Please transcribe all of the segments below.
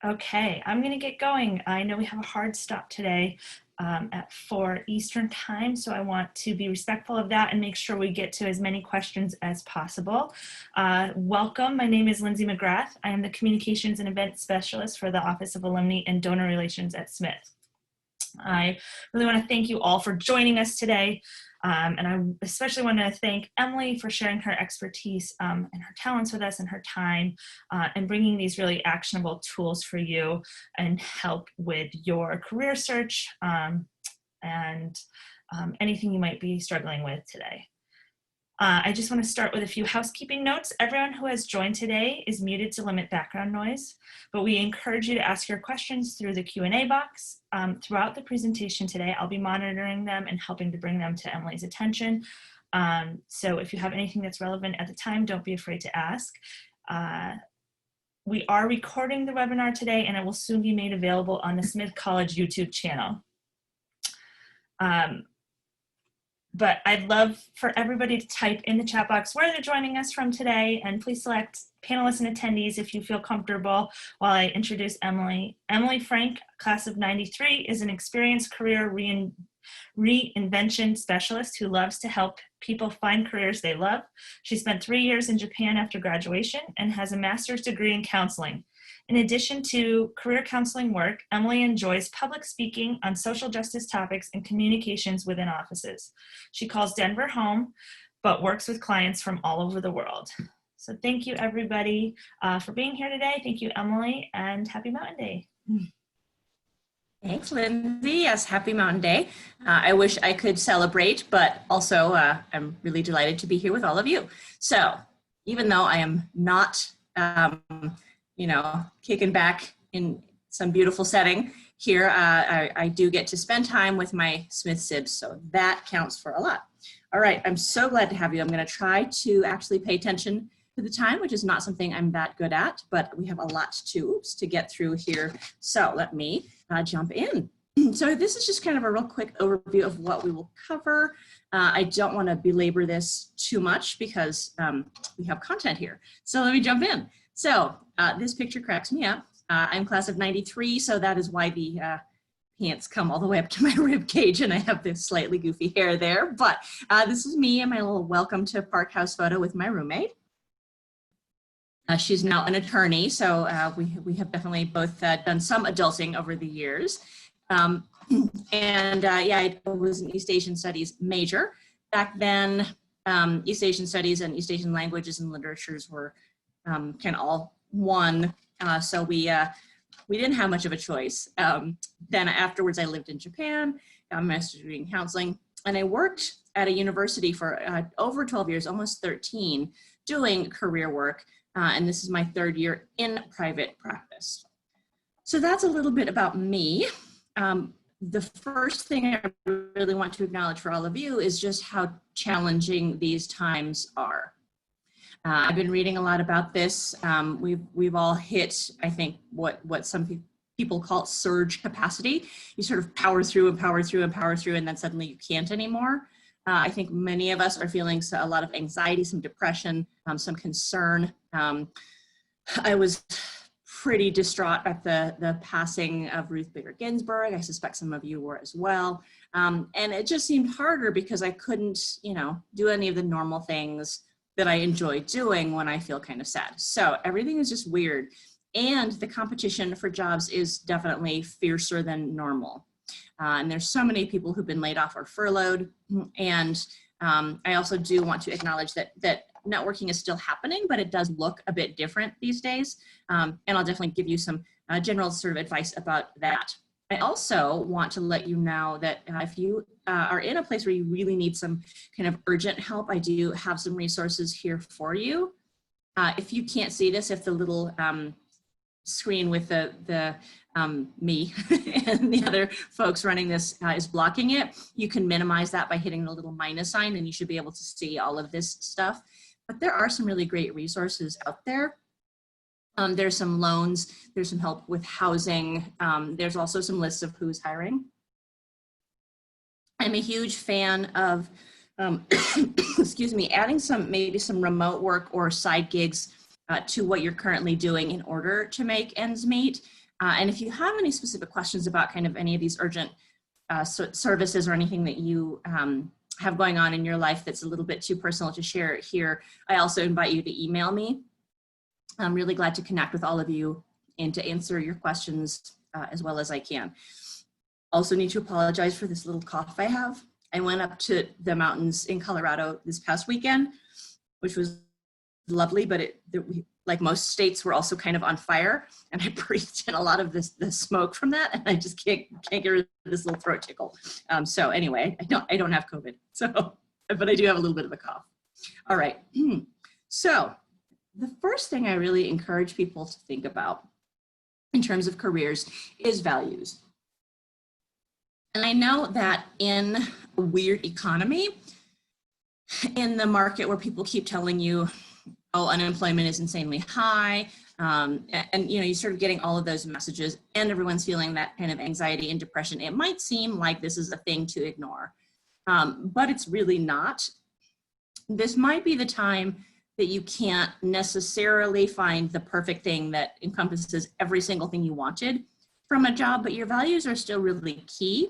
Okay, I'm going to get going. I know we have a hard stop today at 4 Eastern time, so I want to be respectful of that and make sure we get to as many questions as possible. Welcome, my name is Lindsay McGrath. I am the Communications and Event Specialist for the Office of Alumni and Donor Relations at Smith. I really want to thank you all for joining us today. And I especially want to thank Emily for sharing her expertise and her talents with us and her time and bringing these really actionable tools for you and help with your career search and anything you might be struggling with today. I just want to start with a few housekeeping notes. Everyone who has joined today is muted to limit background noise, but we encourage you to ask your questions through the Q&A box. Throughout the presentation today, I'll be monitoring them and helping to bring them to Emily's attention. So if you have anything that's relevant at the time, don't be afraid to ask. We are recording the webinar today and it will soon be made available on the Smith College YouTube channel. But I'd love for everybody to type in the chat box where they're joining us from today, and please select panelists and attendees if you feel comfortable while I introduce Emily. Emily Frank, class of '93, is an experienced career reinvention specialist who loves to help people find careers they love. She spent 3 years in Japan after graduation and has a master's degree in counseling. In addition to career counseling work, Emily enjoys public speaking on social justice topics and communications within offices. She calls Denver home, but works with clients from all over the world. So thank you everybody for being here today. Thank you, Emily, and happy Mountain Day. Thanks, Lindsay. Yes, happy Mountain Day. I wish I could celebrate, but also I'm really delighted to be here with all of you. So even though I am not kicking back in some beautiful setting here, I do get to spend time with my Smith Sibs, so that counts for a lot. All right, I'm so glad to have you. I'm going to try to actually pay attention to the time, which is not something I'm that good at, but we have a lot to get through here. So let me jump in. So this is just kind of a real quick overview of what we will cover. I don't want to belabor this too much because we have content here. So let me jump in. So this picture cracks me up. I'm class of '93, so that is why the pants come all the way up to my rib cage and I have this slightly goofy hair there. But this is me and my little welcome to Park House photo with my roommate. She's now an attorney, so we have definitely both done some adulting over the years. Yeah, I was an East Asian Studies major. Back then, East Asian Studies and East Asian languages and literatures were kind of all one, so we didn't have much of a choice. Then afterwards, I lived in Japan, got a master's degree in counseling, and I worked at a university for over 12 years, almost 13, doing career work. And this is my 3rd year in private practice. So that's a little bit about me. The first thing I really want to acknowledge for all of you is just how challenging these times are. I've been reading a lot about this. We've all hit, I think, what some people call surge capacity. You sort of power through and power through and power through, and then suddenly you can't anymore. I think many of us are feeling a lot of anxiety, some depression, some concern. I was pretty distraught at the passing of Ruth Bader Ginsburg. I suspect some of you were as well. And it just seemed harder because I couldn't, do any of the normal things that I enjoy doing when I feel kind of sad. So everything is just weird. And the competition for jobs is definitely fiercer than normal. And there's so many people who've been laid off or furloughed. And I also do want to acknowledge that networking is still happening, but it does look a bit different these days. And I'll definitely give you some general sort of advice about that. I also want to let you know that if you are in a place where you really need some kind of urgent help, I do have some resources here for you. If you can't see this, if the little screen with the me and the other folks running this is blocking it, you can minimize that by hitting the little minus sign and you should be able to see all of this stuff. But there are some really great resources out there. There's some loans, there's some help with housing. There's also some lists of who's hiring. I'm a huge fan of, excuse me, adding maybe some remote work or side gigs to what you're currently doing in order to make ends meet. And if you have any specific questions about kind of any of these urgent services or anything that you have going on in your life that's a little bit too personal to share here, I also invite you to email me. I'm really glad to connect with all of you and to answer your questions as well as I can. Also need to apologize for this little cough I have. I went up to the mountains in Colorado this past weekend, which was lovely, but like most states, we're also kind of on fire, and I breathed in a lot of the smoke from that, and I just can't get rid of this little throat tickle. So anyway, I don't have COVID, so, but I do have a little bit of a cough. All right, so the first thing I really encourage people to think about in terms of careers is values. And I know that in a weird economy, in the market where people keep telling you, oh, unemployment is insanely high, and you know, you're sort of getting all of those messages, and everyone's feeling that kind of anxiety and depression, it might seem like this is a thing to ignore, but it's really not. This might be the time that you can't necessarily find the perfect thing that encompasses every single thing you wanted from a job, but your values are still really key,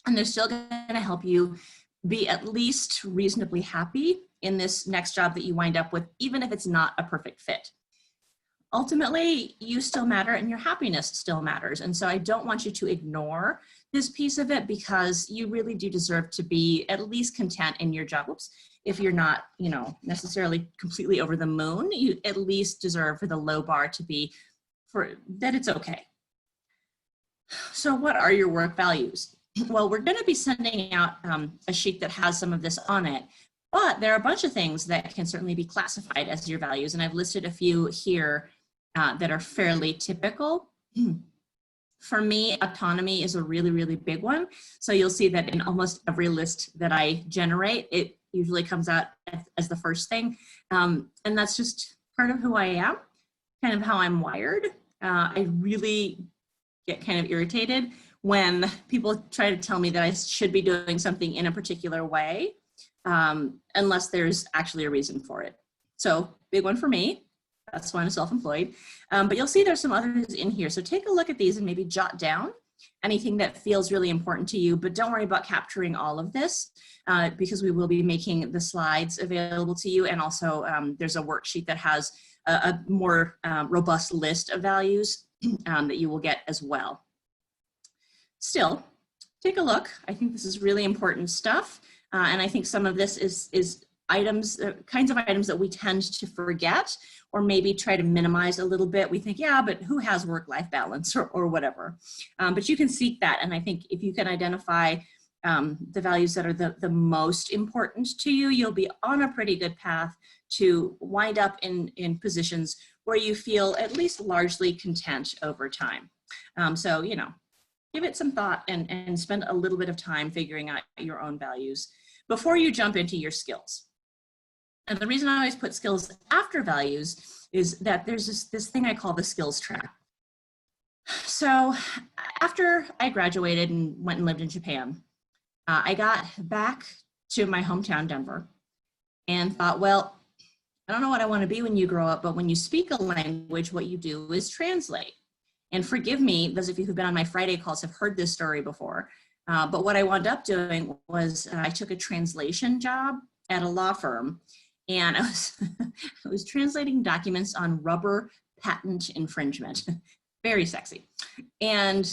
and they're still going to help you be at least reasonably happy in this next job that you wind up with, even if it's not a perfect fit. Ultimately, you still matter and your happiness still matters. And so I don't want you to ignore this piece of it, because you really do deserve to be at least content in your job. Oops. If you're not, you know, necessarily completely over the moon, you at least deserve for the low bar to be for that it's okay. So what are your work values? Well, we're going to be sending out a sheet that has some of this on it, but there are a bunch of things that can certainly be classified as your values, and I've listed a few here that are fairly typical. For me, autonomy is a really, really big one. So you'll see that in almost every list that I generate, it usually comes out as the first thing. And that's just part of who I am, kind of how I'm wired. I really get kind of irritated when people try to tell me that I should be doing something in a particular way, unless there's actually a reason for it. So big one for me. That's why I'm self-employed. But you'll see there's some others in here. So take a look at these and maybe jot down anything that feels really important to you, but don't worry about capturing all of this because we will be making the slides available to you. And also there's a worksheet that has a more robust list of values that you will get as well. Still, take a look. I think this is really important stuff. And I think some of this is items, kinds of items that we tend to forget or maybe try to minimize a little bit. We think, yeah, but who has work-life balance or whatever. But you can seek that. And I think if you can identify the values that are the most important to you, you'll be on a pretty good path to wind up in positions where you feel at least largely content over time. So, you know, give it some thought and spend a little bit of time figuring out your own values before you jump into your skills. And the reason I always put skills after values is that there's this thing I call the skills trap. So after I graduated and went and lived in Japan, I got back to my hometown, Denver, and thought, well, I don't know what I want to be when you grow up, but when you speak a language, what you do is translate. And forgive me, those of you who've been on my Friday calls have heard this story before, but what I wound up doing was I took a translation job at a law firm, and I was translating documents on rubber patent infringement. Very sexy. And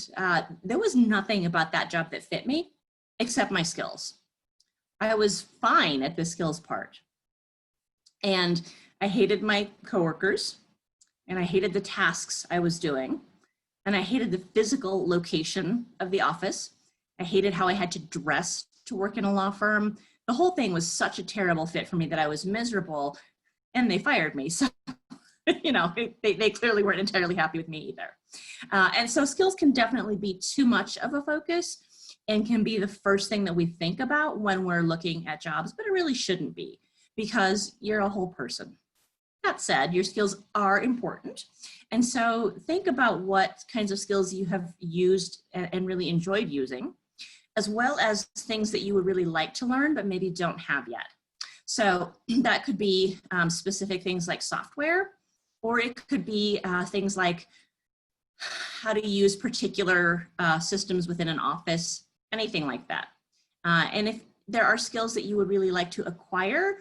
there was nothing about that job that fit me except my skills. I was fine at the skills part. And I hated my coworkers, and I hated the tasks I was doing, and I hated the physical location of the office. I hated how I had to dress to work in a law firm. The whole thing was such a terrible fit for me that I was miserable, and they fired me. So, you know, they clearly weren't entirely happy with me either. And so skills can definitely be too much of a focus and can be the first thing that we think about when we're looking at jobs, but it really shouldn't be, because you're a whole person. That said, your skills are important. And so think about what kinds of skills you have used and really enjoyed using, as well as things that you would really like to learn, but maybe don't have yet. So that could be specific things like software, or it could be things like how to use particular systems within an office, anything like that. And if there are skills that you would really like to acquire,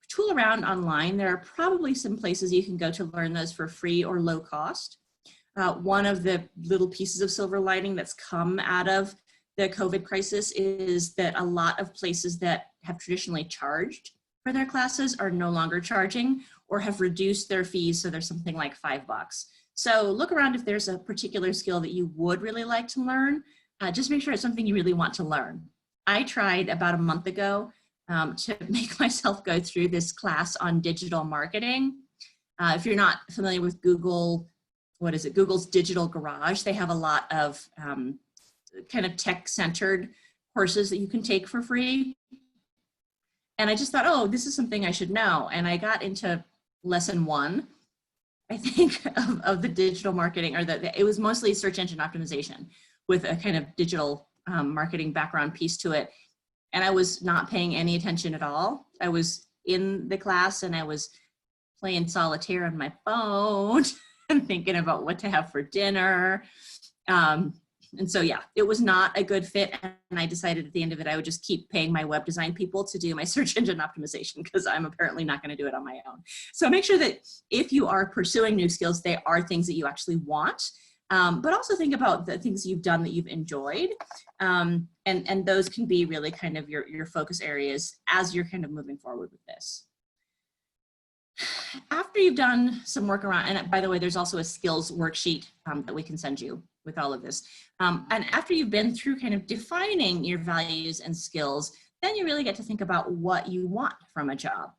tool around online. There are probably some places you can go to learn those for free or low cost. One of the little pieces of silver lining that's come out of the COVID crisis is that a lot of places that have traditionally charged for their classes are no longer charging or have reduced their fees, so there's something like $5. So look around if there's a particular skill that you would really like to learn. Just make sure it's something you really want to learn. I tried about a month ago to make myself go through this class on digital marketing. If you're not familiar with Google, what is it? Google's Digital Garage. They have a lot of kind of tech-centered courses that you can take for free. And I just thought, oh, this is something I should know. And I got into lesson 1, I think, of the digital marketing, or it was mostly search engine optimization with a kind of digital marketing background piece to it. And I was not paying any attention at all. I was in the class and I was playing solitaire on my phone and thinking about what to have for dinner. And so, yeah, it was not a good fit. And I decided at the end of it, I would just keep paying my web design people to do my search engine optimization, because I'm apparently not going to do it on my own. So make sure that if you are pursuing new skills, they are things that you actually want. But also think about the things you've done that you've enjoyed. And those can be really kind of your focus areas as you're kind of moving forward with this. After you've done some work around, and by the way, there's also a skills worksheet that we can send you with all of this. And after you've been through kind of defining your values and skills, then you really get to think about what you want from a job.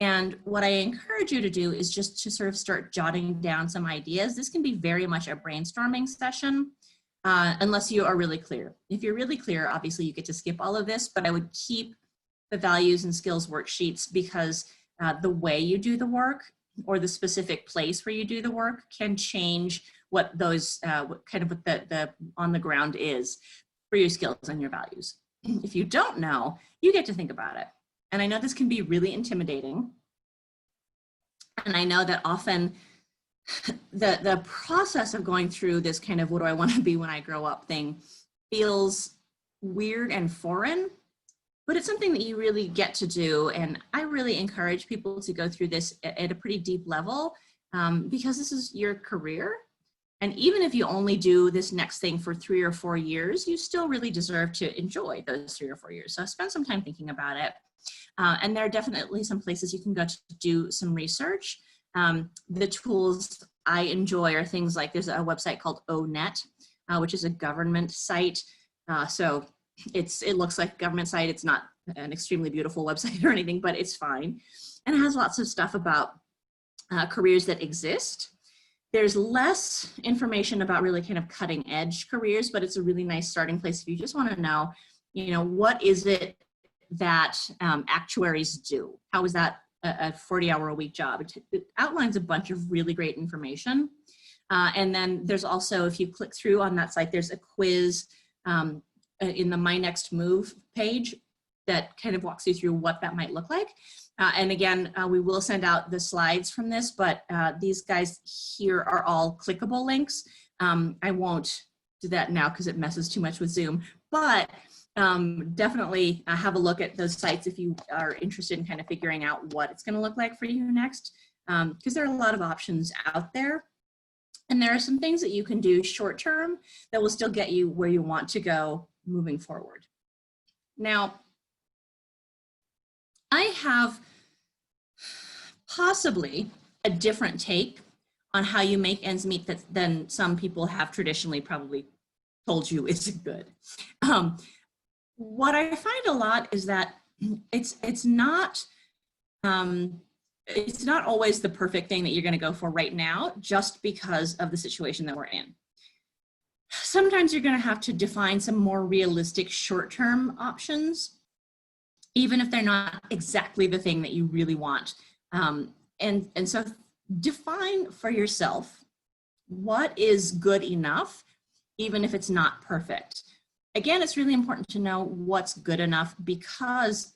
And what I encourage you to do is just to sort of start jotting down some ideas. This can be very much a brainstorming session, unless you are really clear. If you're really clear, obviously you get to skip all of this, but I would keep the values and skills worksheets, because the way you do the work or the specific place where you do the work can change what those, what the on the ground is for your skills and your values. If you don't know, you get to think about it. And I know this can be really intimidating. And I know that often the process of going through this kind of what do I want to be when I grow up thing feels weird and foreign, but it's something that you really get to do. And I really encourage people to go through this at a pretty deep level, because this is your career. And even if you only do this next thing for 3 or 4 years, you still really deserve to enjoy those 3 or 4 years. So spend some time thinking about it. And there are definitely some places you can go to do some research. The tools I enjoy are things like, there's a website called ONet, which is a government site. So it looks like a government site. It's not an extremely beautiful website or anything, but it's fine. And it has lots of stuff about careers that exist. There's less information about really kind of cutting edge careers, but it's a really nice starting place if you just want to know, what is it that actuaries do? How is that a 40-hour-a-week job? It outlines a bunch of really great information. And then there's also, if you click through on that site, there's a quiz in the My Next Move page that kind of walks you through what that might look like. And again, we will send out the slides from this, but these guys here are all clickable links. I won't do that now because it messes too much with Zoom, but definitely have a look at those sites if you are interested in kind of figuring out what it's going to look like for you next, because there are a lot of options out there. And there are some things that you can do short term that will still get you where you want to go moving forward. Now, I have possibly a different take on how you make ends meet than some people have traditionally probably told you is good. What I find a lot is that it's not always the perfect thing that you're going to go for right now, just because of the situation that we're in. Sometimes you're going to have to define some more realistic short-term options, even if they're not exactly the thing that you really want. And so define for yourself what is good enough, even if it's not perfect. Again, it's really important to know what's good enough, because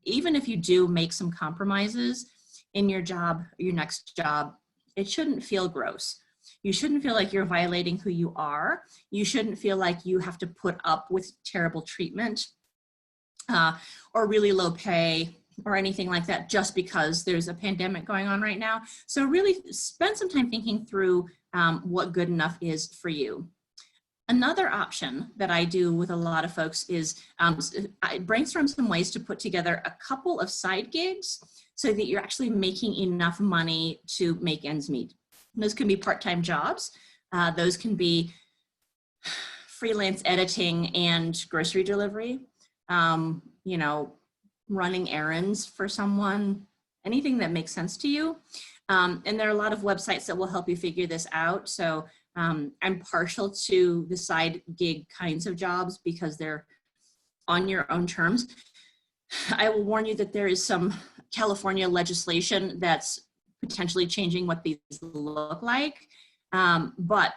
even if you do make some compromises in your job, your next job, it shouldn't feel gross. You shouldn't feel like you're violating who you are. You shouldn't feel like you have to put up with terrible treatment or really low pay or anything like that just because there's a pandemic going on right now. So really spend some time thinking through what good enough is for you. Another option that I do with a lot of folks is I brainstorm some ways to put together a couple of side gigs so that you're actually making enough money to make ends meet. Those can be part-time jobs. Those can be freelance editing and grocery delivery, you know, running errands for someone, anything that makes sense to you. And there are a lot of websites that will help you figure this out. So I'm partial to the side gig kinds of jobs because they're on your own terms. I will warn you that there is some California legislation that's potentially changing what these look like. But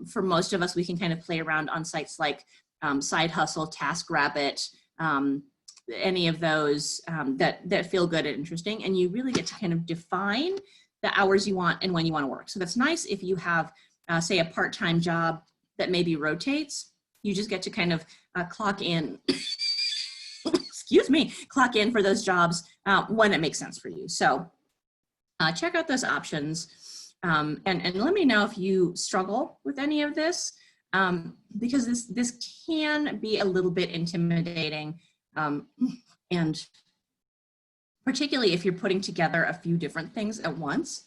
for most of us, we can kind of play around on sites like Side Hustle, TaskRabbit, any of those that feel good and interesting. And you really get to kind of define the hours you want and when you want to work. So that's nice if you have, say, a part-time job that maybe rotates. You just get to kind of clock in, excuse me, clock in for those jobs when it makes sense for you. So check out those options and let me know if you struggle with any of this because this can be a little bit intimidating and particularly if you're putting together a few different things at once,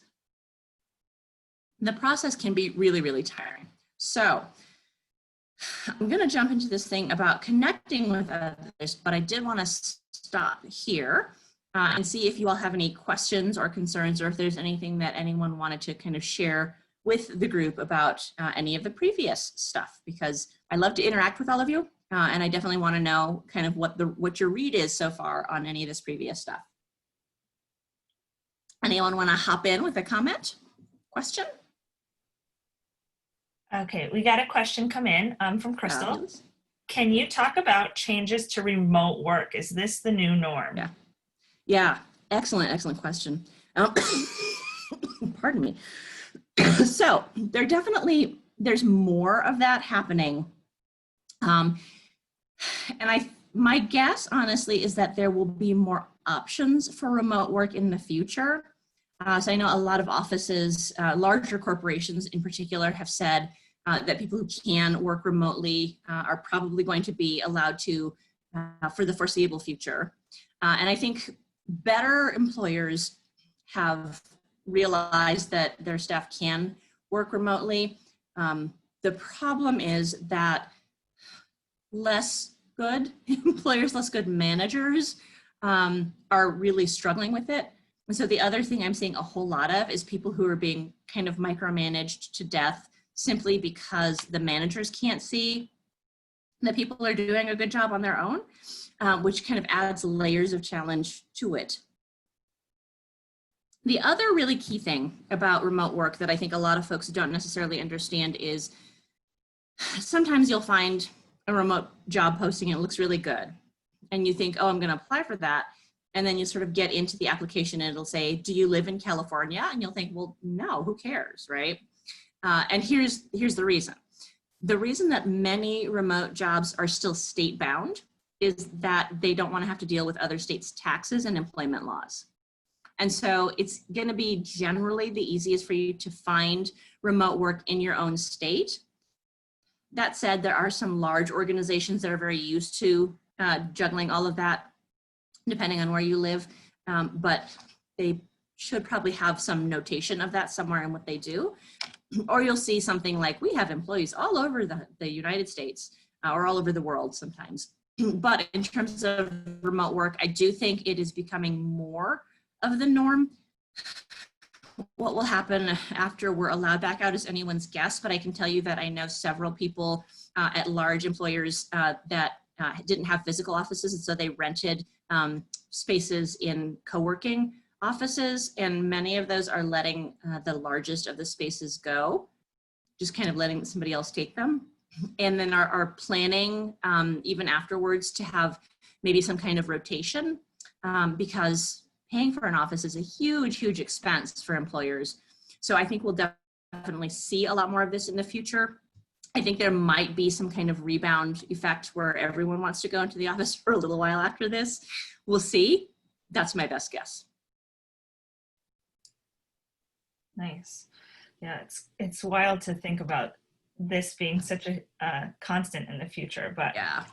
the process can be really, really tiring. So I'm going to jump into this thing about connecting with others, but I did want to stop here and see if you all have any questions or concerns, or if there's anything that anyone wanted to kind of share with the group about any of the previous stuff, because I love to interact with all of you, and I definitely want to know kind of what your read is so far on any of this previous stuff. Anyone want to hop in with a comment, question? Okay, we got a question come in from Crystal. Can you talk about changes to remote work? Is this the new norm? Yeah, excellent question. Pardon me. So there's more of that happening. And my guess, honestly, is that there will be more options for remote work in the future. So I know a lot of offices, larger corporations in particular, have said that people who can work remotely are probably going to be allowed to for the foreseeable future. And I think better employers have realized that their staff can work remotely. The problem is that less good employers, less good managers are really struggling with it. And so the other thing I'm seeing a whole lot of is people who are being kind of micromanaged to death simply because the managers can't see that people are doing a good job on their own, which kind of adds layers of challenge to it. The other really key thing about remote work that I think a lot of folks don't necessarily understand is sometimes you'll find a remote job posting and it looks really good. And you think, oh, I'm going to apply for that. And then you sort of get into the application and it'll say, do you live in California? And you'll think, well, no, who cares, right? And here's the reason. The reason that many remote jobs are still state bound is that they don't want to have to deal with other states' taxes and employment laws. And so it's going to be generally the easiest for you to find remote work in your own state. That said, there are some large organizations that are very used to juggling all of that, depending on where you live, but they should probably have some notation of that somewhere in what they do. Or you'll see something like, we have employees all over the United States or all over the world sometimes. But in terms of remote work, I do think it is becoming more of the norm. What will happen after we're allowed back out is anyone's guess, but I can tell you that I know several people at large employers that didn't have physical offices, and so they rented spaces in co-working offices, and many of those are letting the largest of the spaces go, just kind of letting somebody else take them, and then are planning even afterwards to have maybe some kind of rotation because paying for an office is a huge, huge expense for employers. So I think we'll definitely see a lot more of this in the future. I think there might be some kind of rebound effect where everyone wants to go into the office for a little while after this. We'll see. That's my best guess. Nice. Yeah, it's wild to think about this being such a constant in the future, but yeah.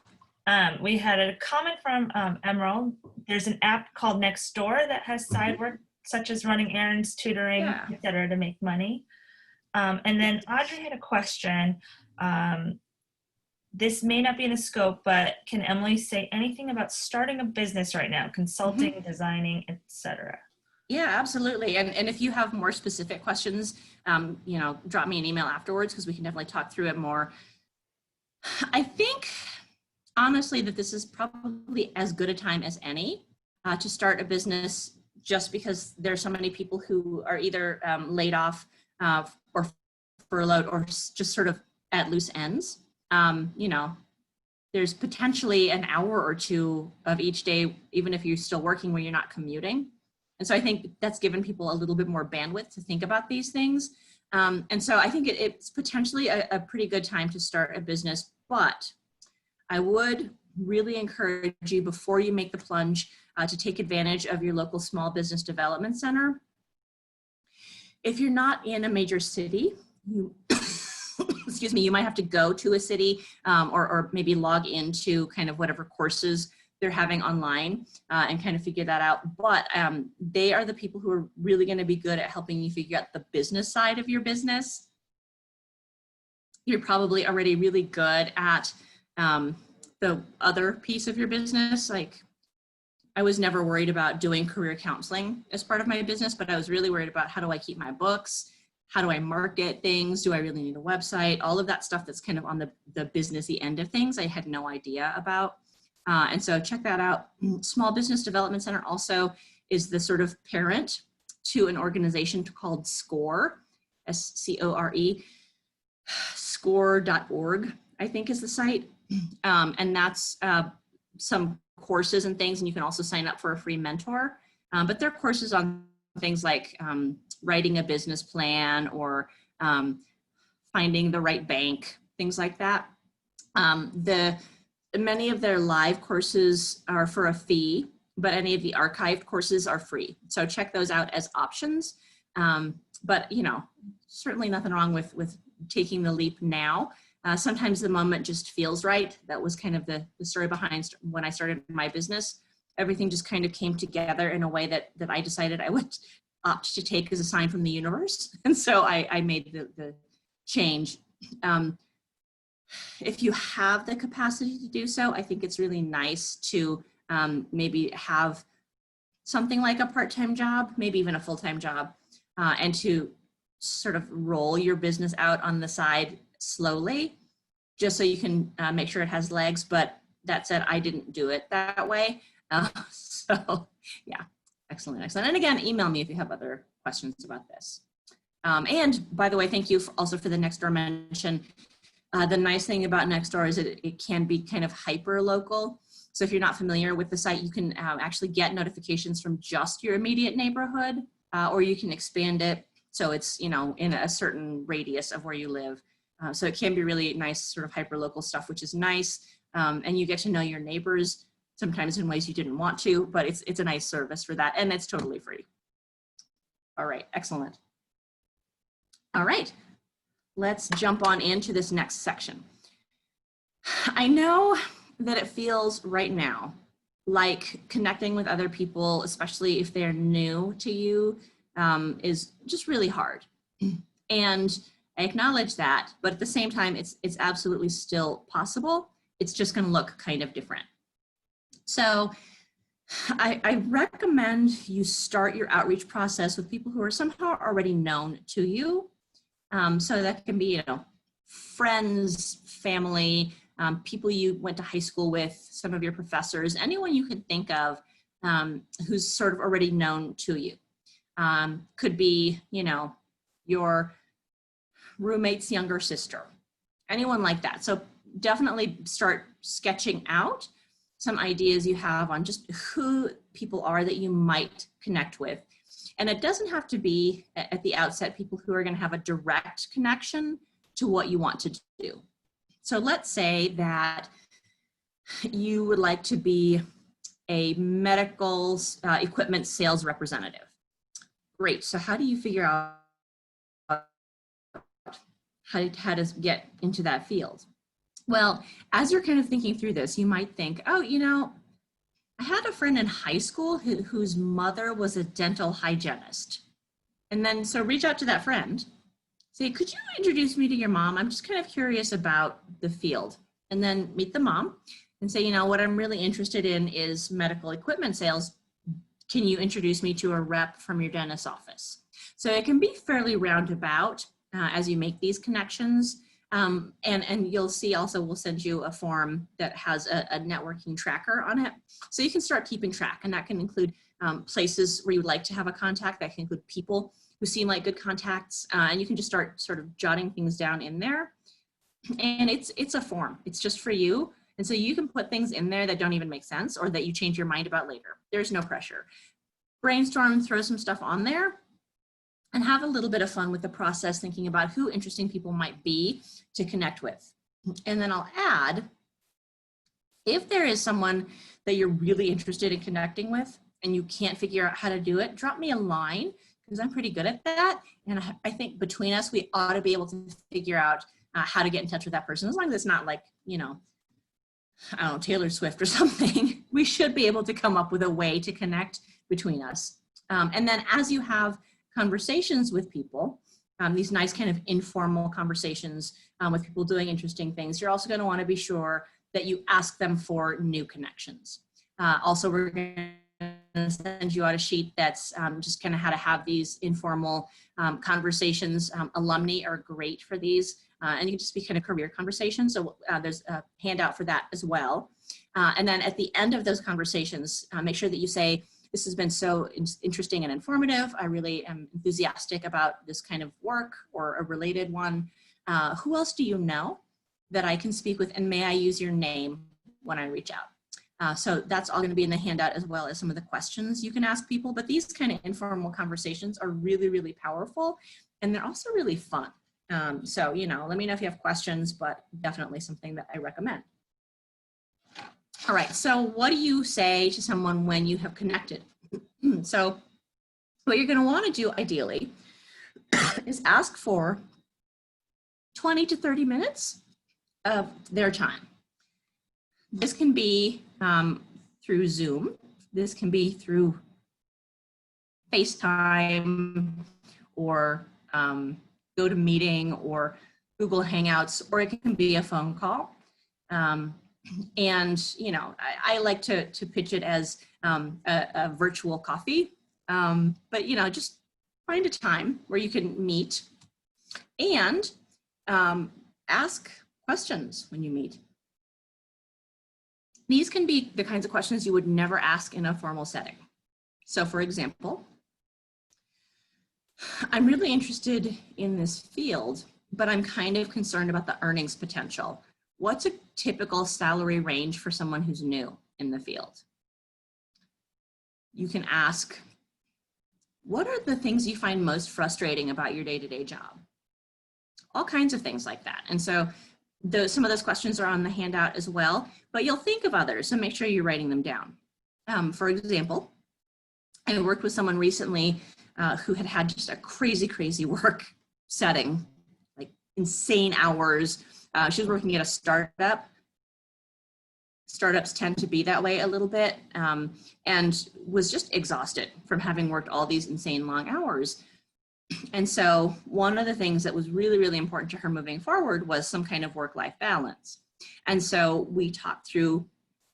We had a comment from Emerald. There's an app called Nextdoor that has side work such as running errands, tutoring, etc., to make money. And then Audrey had a question. This may not be in the scope, but can Emily say anything about starting a business right now, consulting, designing, etc.? Yeah, absolutely. And if you have more specific questions, you know, drop me an email afterwards because we can definitely talk through it more. I think, honestly, that this is probably as good a time as any to start a business, just because there's so many people who are either laid off or furloughed or just sort of at loose ends. You know, there's potentially an hour or two of each day, even if you're still working, where you're not commuting. And so I think that's given people a little bit more bandwidth to think about these things. And so I think it's potentially a pretty good time to start a business, but I would really encourage you, before you make the plunge, to take advantage of your local small business development center. If you're not in a major city, you excuse me, you might have to go to a city or maybe log into kind of whatever courses they're having online and kind of figure that out. But they are the people who are really going to be good at helping you figure out the business side of your business. You're probably already really good at the other piece of your business. Like, I was never worried about doing career counseling as part of my business, but I was really worried about, how do I keep my books? How do I market things? Do I really need a website? All of that stuff that's kind of on the businessy end of things, I had no idea about. And so check that out. Small Business Development Center also is the sort of parent to an organization called SCORE, S-C-O-R-E, score.org, I think is the site. And that's some courses and things, and you can also sign up for a free mentor. But there are courses on things like writing a business plan or finding the right bank, things like that. Many of their live courses are for a fee, but any of the archived courses are free. So check those out as options. But you know, certainly nothing wrong with taking the leap now. Sometimes the moment just feels right. That was kind of the story behind when I started my business. Everything just kind of came together in a way that I decided I would opt to take as a sign from the universe. And so I made the change. If you have the capacity to do so, I think it's really nice to maybe have something like a part-time job, maybe even a full-time job, and to sort of roll your business out on the side slowly, just so you can make sure it has legs. But that said, I didn't do it that way. So yeah, excellent. And again, email me if you have other questions about this. And by the way, thank you also for the Nextdoor mention. The nice thing about Nextdoor is it can be kind of hyper local. So if you're not familiar with the site, you can actually get notifications from just your immediate neighborhood, or you can expand it so it's, you know, in a certain radius of where you live. So it can be really nice sort of hyper local stuff, which is nice. And you get to know your neighbors sometimes in ways you didn't want to, but it's a nice service for that, and it's totally free. All right, excellent. All right. Let's jump on into this next section. I know that it feels right now like connecting with other people, especially if they're new to you, is just really hard. And I acknowledge that, but at the same time, it's absolutely still possible. It's just going to look kind of different. So I recommend you start your outreach process with people who are somehow already known to you. So that can be, you know, friends, family, people you went to high school with, some of your professors, anyone you can think of who's sort of already known to you. Could be, you know, your roommate's younger sister, anyone like that. So definitely start sketching out some ideas you have on just who people are that you might connect with. And it doesn't have to be at the outset people who are going to have a direct connection to what you want to do. So let's say that you would like to be a medical equipment sales representative. Great. So how do you figure out how to get into that field? Well, as you're kind of thinking through this, you might think, oh, you know, I had a friend in high school whose mother was a dental hygienist. And then so reach out to that friend. Say, could you introduce me to your mom? I'm just kind of curious about the field. And then meet the mom and say, you know, what I'm really interested in is medical equipment sales. Can you introduce me to a rep from your dentist's office? So it can be fairly roundabout as you make these connections. And you'll see also we'll send you a form that has a networking tracker on it. So you can start keeping track, and that can include places where you'd like to have a contact. That can include people who seem like good contacts, and you can just start sort of jotting things down in there. And it's a form, it's just for you. And so you can put things in there that don't even make sense or that you change your mind about later. There's no pressure. Brainstorm, throw some stuff on there, and have a little bit of fun with the process, thinking about who interesting people might be to connect with. And then I'll add, if there is someone that you're really interested in connecting with and you can't figure out how to do it, drop me a line, because I'm pretty good at that. And I think between us, we ought to be able to figure out how to get in touch with that person. As long as it's not like, you know, I don't know, Taylor Swift or something, we should be able to come up with a way to connect between us. And then as you have conversations with people, these nice kind of informal conversations with people doing interesting things, you're also going to want to be sure that you ask them for new connections. Also, we're going to send you out a sheet that's just kind of how to have these informal conversations. Alumni are great for these, and you can just be kind of career conversations. So there's a handout for that as well. And then at the end of those conversations, make sure that you say, this has been so interesting and informative. I really am enthusiastic about this kind of work or a related one. Who else do you know that I can speak with, and may I use your name when I reach out? So that's all going to be in the handout, as well as some of the questions you can ask people. But these kind of informal conversations are really, really powerful, and they're also really fun. So, you know, let me know if you have questions, but definitely something that I recommend. All right, so what do you say to someone when you have connected? So what you're going to want to do ideally is ask for 20 to 30 minutes of their time. This can be through Zoom. This can be through FaceTime or GoToMeeting or Google Hangouts, or it can be a phone call. And, you know, I like to pitch it as a virtual coffee, but, you know, just find a time where you can meet and ask questions when you meet. These can be the kinds of questions you would never ask in a formal setting. So, for example, I'm really interested in this field, but I'm kind of concerned about the earnings potential. What's a typical salary range for someone who's new in the field? You can ask, what are the things you find most frustrating about your day-to-day job? All kinds of things like that. And so some of those questions are on the handout as well, but you'll think of others, so make sure you're writing them down. For example, I worked with someone recently who had just a crazy work setting, like insane hours. She was working at a startup. Startups tend to be that way a little bit, and was just exhausted from having worked all these insane long hours. And so one of the things that was really, really important to her moving forward was some kind of work-life balance. And so we talked through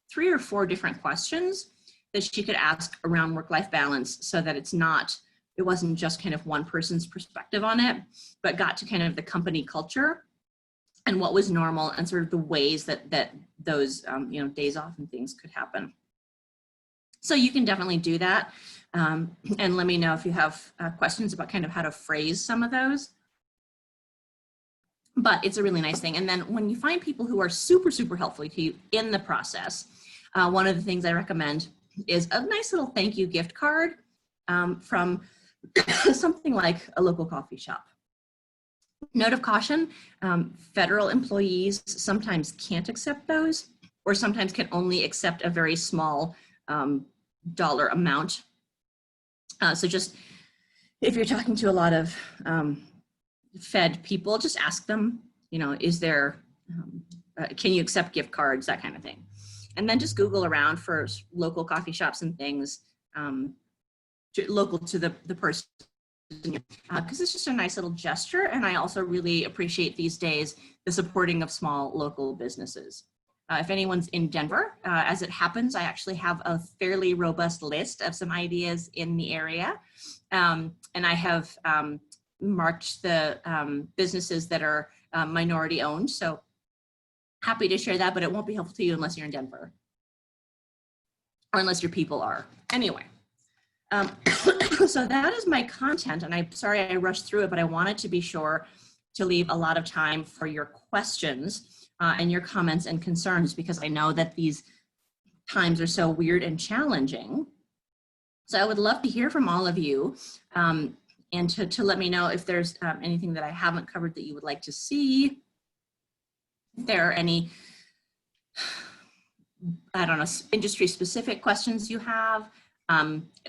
3 or 4 different questions that she could ask around work-life balance, so that it wasn't just kind of one person's perspective on it, but got to kind of the company culture and what was normal and sort of the ways that those you know, days off and things could happen. So you can definitely do that. And let me know if you have questions about kind of how to phrase some of those. But it's a really nice thing. And then when you find people who are super helpful to you in the process, one of the things I recommend is a nice little thank you gift card from something like a local coffee shop. Note of caution, federal employees sometimes can't accept those, or sometimes can only accept a very small dollar amount. So just, if you're talking to a lot of Fed people, just ask them, you know, is there, can you accept gift cards, that kind of thing. And then just Google around for local coffee shops and things local to the person, because it's just a nice little gesture. And I also really appreciate these days the supporting of small local businesses. If anyone's in Denver, as it happens, I actually have a fairly robust list of some ideas in the area. And I have marked the businesses that are minority owned. So happy to share that, but it won't be helpful to you unless you're in Denver or unless your people are. Anyway, so that is my content, and I'm sorry I rushed through it, but I wanted to be sure to leave a lot of time for your questions and your comments and concerns, because I know that these times are so weird and challenging. So I would love to hear from all of you and to let me know if there's anything that I haven't covered that you would like to see. If there are any, I don't know, industry specific questions you have,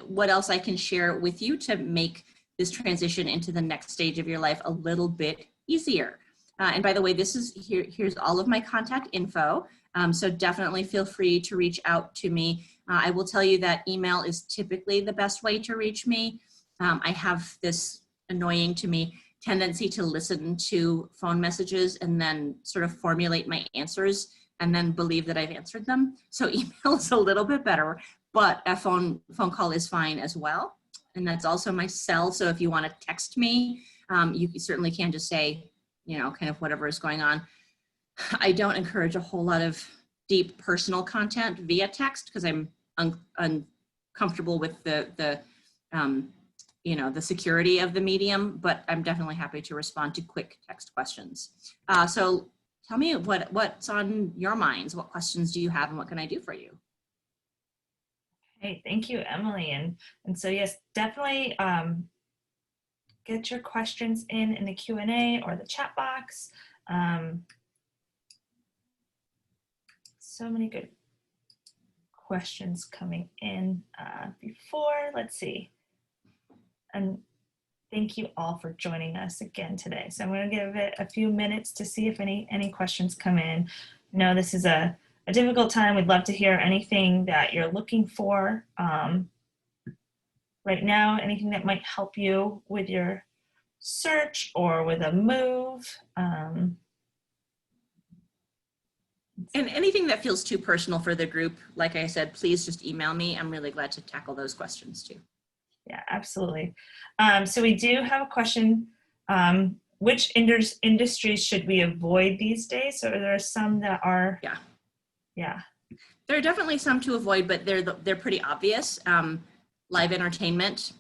what else I can share with you to make this transition into the next stage of your life a little bit easier. And by the way, this is here's all of my contact info. So definitely feel free to reach out to me. I will tell you that email is typically the best way to reach me. I have this annoying to me tendency to listen to phone messages and then sort of formulate my answers and then believe that I've answered them. So email is a little bit better, but a phone call is fine as well. And that's also my cell. So if you want to text me, you certainly can just say, you know, kind of whatever is going on. I don't encourage a whole lot of deep personal content via text because I'm uncomfortable with the you know, the security of the medium, but I'm definitely happy to respond to quick text questions. So tell me what's on your minds. What questions do you have and what can I do for you? Hey, thank you, Emily. And so yes, definitely get your questions in the Q&A or the chat box. So many good questions coming in before. Let's see. And thank you all for joining us again today. So I'm going to give it a few minutes to see if any questions come in. No, this is a difficult time. We'd love to hear anything that you're looking for right now, anything that might help you with your search or with a move. And anything that feels too personal for the group, like I said, please just email me. I'm really glad to tackle those questions too. Yeah, absolutely. So we do have a question. Which industries should we avoid these days? So there are some that are, yeah. There are definitely some to avoid, but they're pretty obvious. Live entertainment,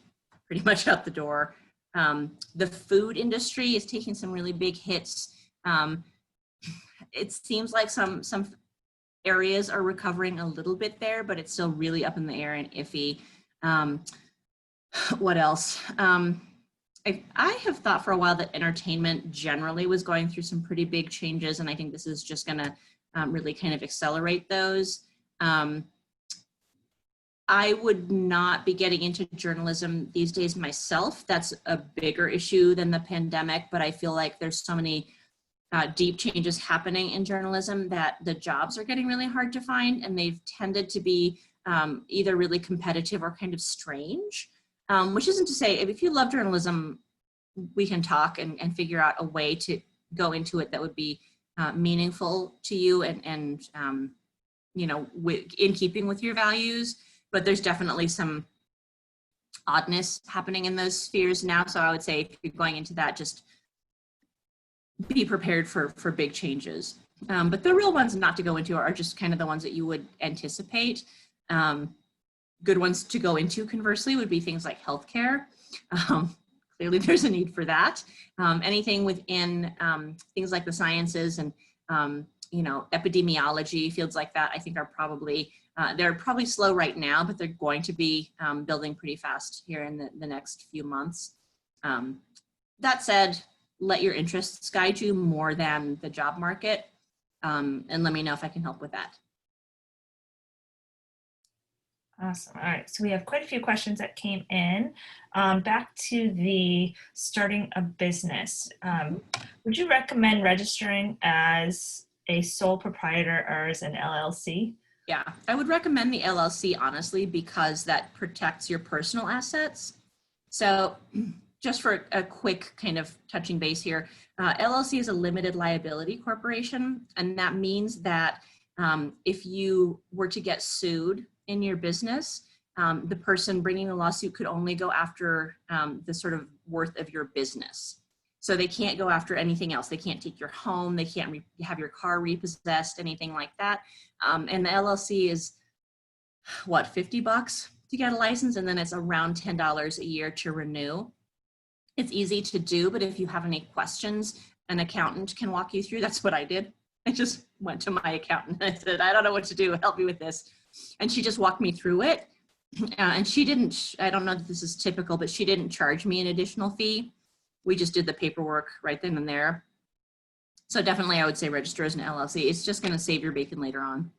pretty much out the door. The food industry is taking some really big hits. It seems like some areas are recovering a little bit there, but it's still really up in the air and iffy. What else? I have thought for a while that entertainment generally was going through some pretty big changes, and I think this is just going to really kind of accelerate those. I would not be getting into journalism these days myself. That's a bigger issue than the pandemic, but I feel like there's so many deep changes happening in journalism that the jobs are getting really hard to find, and they've tended to be either really competitive or kind of strange. Which isn't to say, if you love journalism, we can talk and figure out a way to go into it that would be meaningful to you and you know, in keeping with your values. But there's definitely some oddness happening in those spheres now. So I would say if you're going into that, just be prepared for big changes. But the real ones not to go into are just kind of the ones that you would anticipate. Good ones to go into, conversely, would be things like healthcare. Clearly, there's a need for that. Anything within things like the sciences and you know, epidemiology, fields like that, I think are probably They're probably slow right now, but they're going to be building pretty fast here in the next few months. That said, let your interests guide you more than the job market, and let me know if I can help with that. Awesome. All right. So we have quite a few questions that came in. Back to the starting a business. Would you recommend registering as a sole proprietor or as an LLC? Yeah, I would recommend the LLC, honestly, because that protects your personal assets. So just for a quick kind of touching base here, LLC is a limited liability corporation, and that means that if you were to get sued in your business, the person bringing the lawsuit could only go after the sort of worth of your business. So they can't go after anything else. They can't take your home. They can't have your car repossessed, anything like that. And the LLC is, what, $50 to get a license? And then it's around $10 a year to renew. It's easy to do, but if you have any questions, an accountant can walk you through. That's what I did. I just went to my accountant and I said, I don't know what to do. Help me with this. And she just walked me through it. And she didn't, I don't know if this is typical, but she didn't charge me an additional fee. We just did the paperwork right then and there. So definitely I would say register as an LLC. It's just going to save your bacon later on.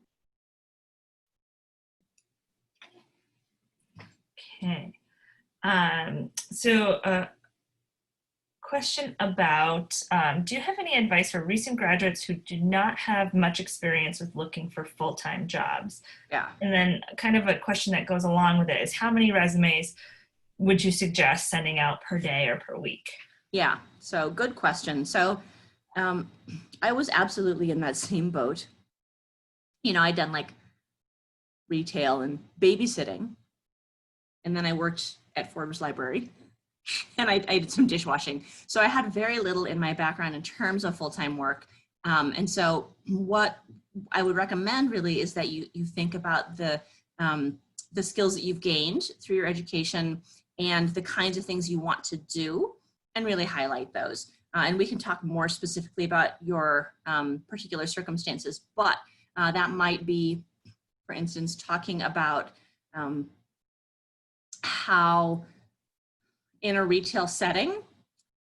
Okay. Question about, do you have any advice for recent graduates who do not have much experience with looking for full-time jobs? Yeah. And then kind of a question that goes along with it is, how many resumes would you suggest sending out per day or per week? Yeah, so good question. So I was absolutely in that same boat. You know, I'd done like retail and babysitting, and then I worked at Forbes Library. And I did some dishwashing. So I had very little in my background in terms of full-time work. And so what I would recommend really is that you think about the skills that you've gained through your education and the kinds of things you want to do and really highlight those. And we can talk more specifically about your particular circumstances, but that might be, for instance, talking about how in a retail setting,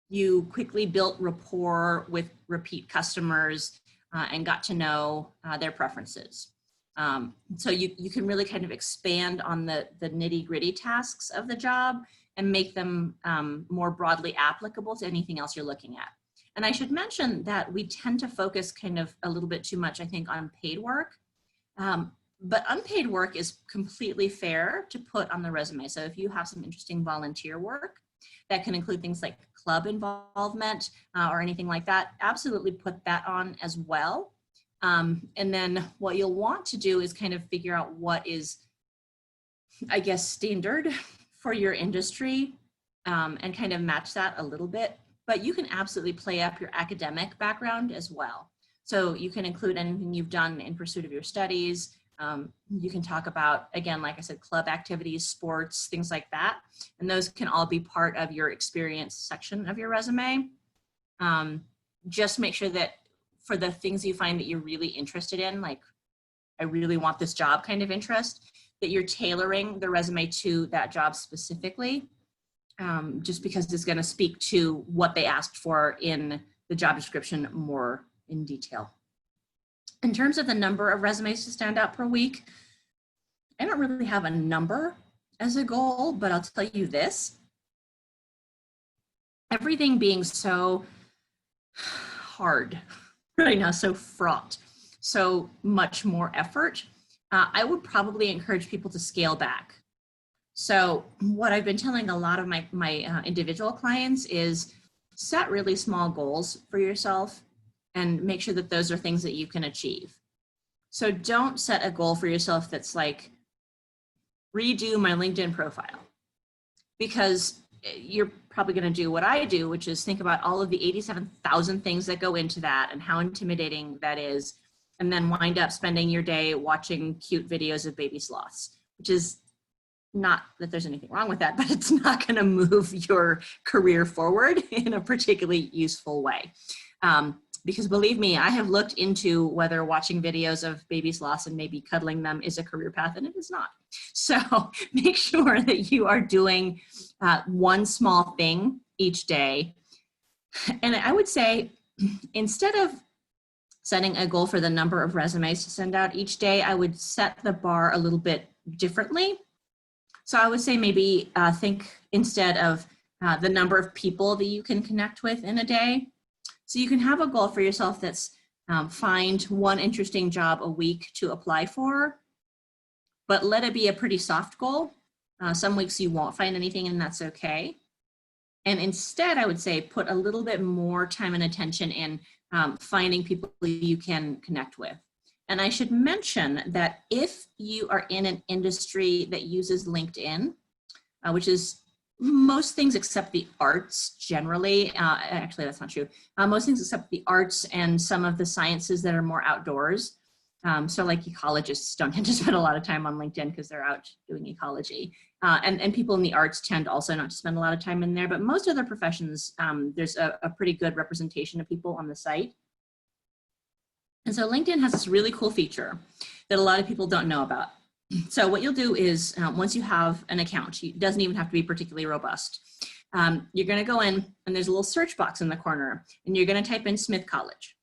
you quickly built rapport with repeat customers and got to know their preferences. So you can really kind of expand on the nitty-gritty tasks of the job and make them more broadly applicable to anything else you're looking at. And I should mention that we tend to focus kind of a little bit too much, I think, on paid work. But unpaid work is completely fair to put on the resume. So if you have some interesting volunteer work, that can include things like club involvement or anything like that, absolutely put that on as well. And then what you'll want to do is kind of figure out what is, I guess, standard for your industry and kind of match that a little bit. But you can absolutely play up your academic background as well. So you can include anything you've done in pursuit of your studies. You can talk about, again, like I said, club activities, sports, things like that. And those can all be part of your experience section of your resume. Just make sure that for the things you find that you're really interested in, like I really want this job kind of interest, that you're tailoring the resume to that job specifically, just because it's going to speak to what they asked for in the job description more in detail. In terms of the number of resumes to send out per week, I don't really have a number as a goal, but I'll tell you this. Everything being so hard right now, so fraught, so much more effort, I would probably encourage people to scale back. So what I've been telling a lot of my individual clients is set really small goals for yourself and make sure that those are things that you can achieve. So don't set a goal for yourself that's like, redo my LinkedIn profile, because you're probably going to do what I do, which is think about all of the 87,000 things that go into that and how intimidating that is, and then wind up spending your day watching cute videos of baby sloths, which is not that there's anything wrong with that, but it's not going to move your career forward in a particularly useful way. Because believe me, I have looked into whether watching videos of baby sloths and maybe cuddling them is a career path, and it is not. So make sure that you are doing one small thing each day. And I would say, instead of setting a goal for the number of resumes to send out each day, I would set the bar a little bit differently. So I would say maybe think instead of the number of people that you can connect with in a day. So you can have a goal for yourself that's find one interesting job a week to apply for, but let it be a pretty soft goal. Some weeks you won't find anything, and that's okay. And instead, I would say put a little bit more time and attention in finding people you can connect with. And I should mention that if you are in an industry that uses LinkedIn, which is most things except the arts generally, actually that's not true, most things except the arts and some of the sciences that are more outdoors. So like ecologists don't tend to spend a lot of time on LinkedIn because they're out doing ecology. And people in the arts tend also not to spend a lot of time in there, but most other professions, there's a pretty good representation of people on the site. And so LinkedIn has this really cool feature that a lot of people don't know about. So what you'll do is once you have an account, it doesn't even have to be particularly robust. You're going to go in and there's a little search box in the corner and you're going to type in Smith College.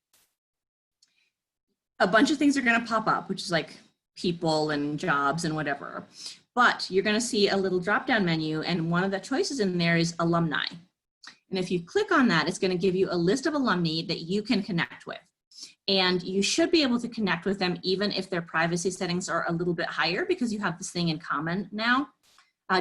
A bunch of things are going to pop up, which is like people and jobs and whatever. But you're going to see a little drop-down menu and one of the choices in there is alumni. And if you click on that, it's going to give you a list of alumni that you can connect with. And you should be able to connect with them even if their privacy settings are a little bit higher because you have this thing in common now.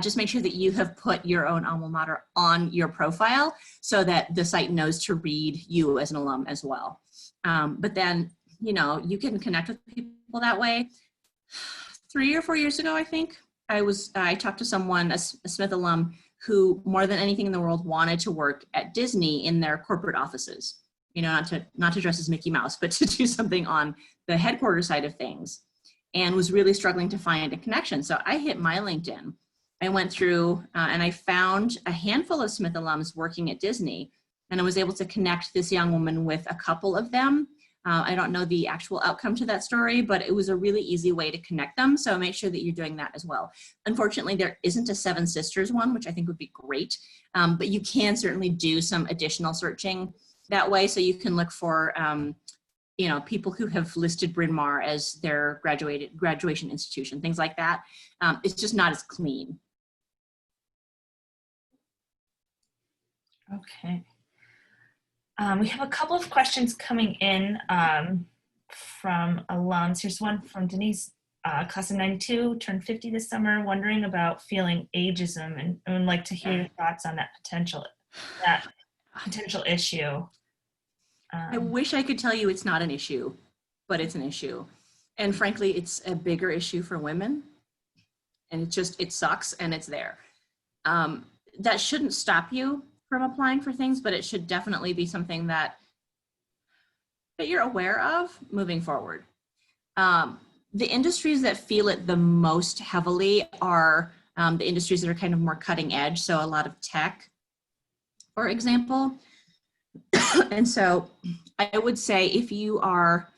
Just make sure that you have put your own alma mater on your profile so that the site knows to read you as an alum as well. But then, you know, you can connect with people that way. 3 or 4 years ago, I think, I talked to someone, a Smith alum, who more than anything in the world wanted to work at Disney in their corporate offices. You know, not to dress as Mickey Mouse, but to do something on the headquarters side of things, and was really struggling to find a connection. So I hit my LinkedIn. I went through and I found a handful of Smith alums working at Disney, and I was able to connect this young woman with a couple of them. I don't know the actual outcome to that story, but it was a really easy way to connect them. So make sure that you're doing that as well. Unfortunately, there isn't a Seven Sisters one, which I think would be great, but you can certainly do some additional searching that way. So you can look for, you know, people who have listed Bryn Mawr as their graduation institution, things like that. It's just not as clean. Okay. We have a couple of questions coming in from alums. Here's one from Denise, class of 92, turned 50 this summer, wondering about feeling ageism, and would like to hear your thoughts on that potential issue. I wish I could tell you it's not an issue, but it's an issue. And frankly, it's a bigger issue for women. And it sucks and it's there. That shouldn't stop you from applying for things, but it should definitely be something that you're aware of moving forward. The industries that feel it the most heavily are the industries that are kind of more cutting edge. So a lot of tech, for example. And so I would say if you are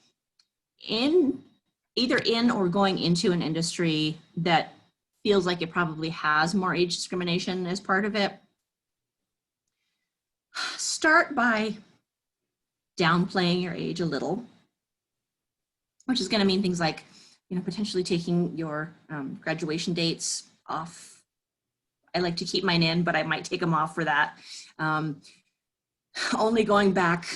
either in or going into an industry that feels like it probably has more age discrimination as part of it, start by downplaying your age a little, which is going to mean things like, you know, potentially taking your graduation dates off. I like to keep mine in, but I might take them off for that. Only going back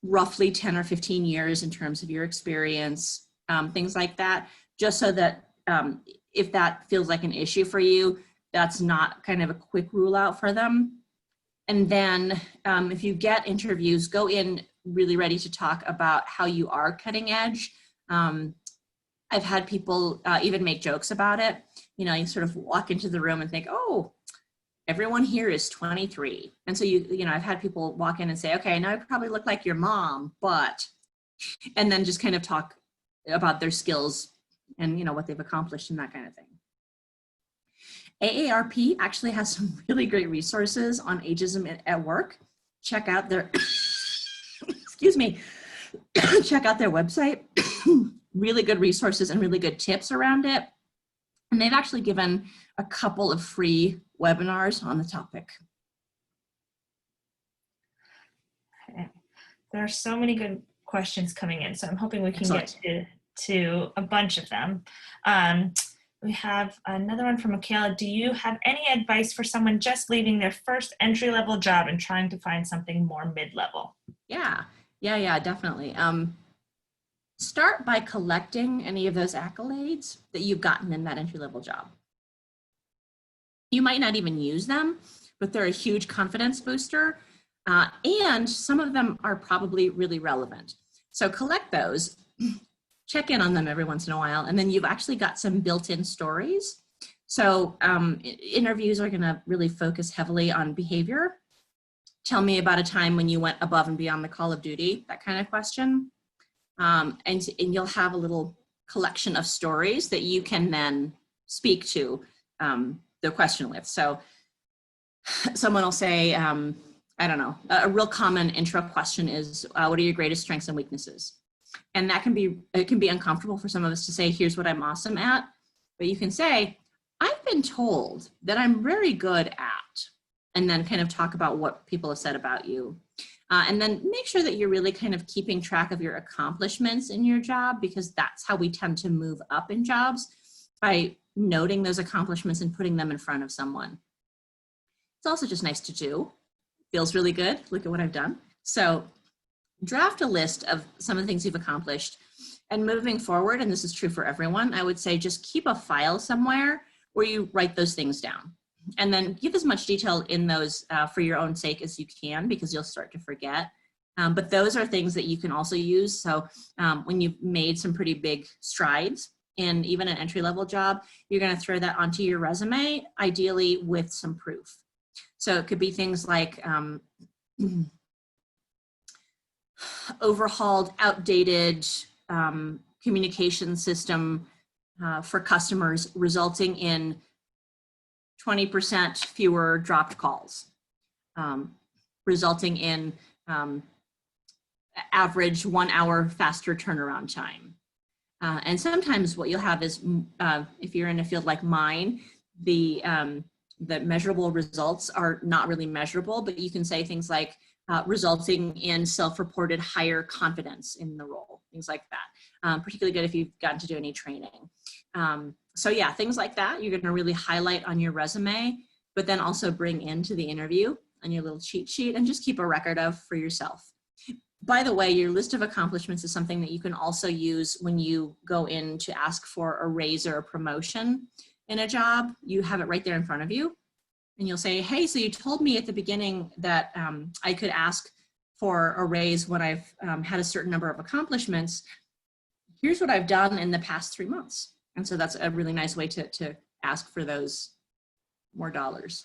roughly 10 or 15 years in terms of your experience, things like that, just so that if that feels like an issue for you, that's not kind of a quick rule out for them. And then if you get interviews, go in really ready to talk about how you are cutting edge. I've had people even make jokes about it. You know, you sort of walk into the room and think, oh, everyone here is 23. And so, you know, I've had people walk in and say, okay, now I probably look like your mom, but, and then just kind of talk about their skills and, you know, what they've accomplished and that kind of thing. AARP actually has some really great resources on ageism at work. Check out their, excuse me, check out their website. Really good resources and really good tips around it. And they've actually given a couple of free webinars on the topic. Okay. There are so many good questions coming in, so I'm hoping we can Excellent. get to a bunch of them. We have another one from Michaela. Do you have any advice for someone just leaving their first entry-level job and trying to find something more mid-level? Yeah, definitely. Start by collecting any of those accolades that you've gotten in that entry-level job. You might not even use them, but they're a huge confidence booster, and some of them are probably really relevant. So collect those, check in on them every once in a while, and then you've actually got some built-in stories. So interviews are gonna really focus heavily on behavior. Tell me about a time when you went above and beyond the call of duty, that kind of question. And you'll have a little collection of stories that you can then speak to the question with. So someone will say, I don't know, a real common intro question is, what are your greatest strengths and weaknesses? And that can be, it can be uncomfortable for some of us to say, here's what I'm awesome at. But you can say, I've been told that I'm very good at, and then kind of talk about what people have said about you. And then make sure that you're really kind of keeping track of your accomplishments in your job, because that's how we tend to move up in jobs, by noting those accomplishments and putting them in front of someone. It's also just nice to do. Feels really good. Look at what I've done. So draft a list of some of the things you've accomplished, and moving forward, and this is true for everyone, I would say just keep a file somewhere where you write those things down. And then give as much detail in those for your own sake as you can, because you'll start to forget. But those are things that you can also use. So when you've made some pretty big strides in even an entry-level job, you're going to throw that onto your resume, ideally with some proof. So it could be things like overhauled, outdated communication system for customers, resulting in 20% fewer dropped calls, resulting in average 1 hour faster turnaround time. And sometimes what you'll have is, if you're in a field like mine, the measurable results are not really measurable, but you can say things like resulting in self-reported higher confidence in the role, things like that. Particularly good if you've gotten to do any training. So yeah, things like that, you're going to really highlight on your resume, but then also bring into the interview on your little cheat sheet, and just keep a record of for yourself. By the way, your list of accomplishments is something that you can also use when you go in to ask for a raise or a promotion in a job. You have it right there in front of you, and you'll say, hey, so you told me at the beginning that I could ask for a raise when I've had a certain number of accomplishments. Here's what I've done in the past 3 months. And so that's a really nice way to ask for those more dollars.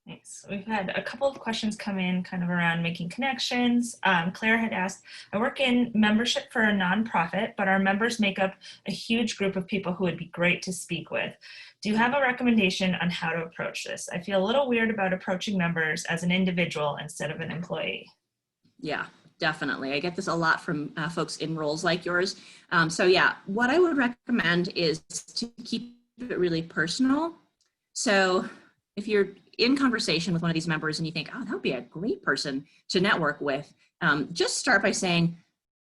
Thanks. We've had a couple of questions come in kind of around making connections. Claire had asked, I work in membership for a nonprofit, but our members make up a huge group of people who would be great to speak with. Do you have a recommendation on how to approach this? I feel a little weird about approaching members as an individual instead of an employee. Yeah, definitely. I get this a lot from folks in roles like yours. So yeah, what I would recommend is to keep it really personal. So if you're in conversation with one of these members and you think, oh, that would be a great person to network with, just start by saying,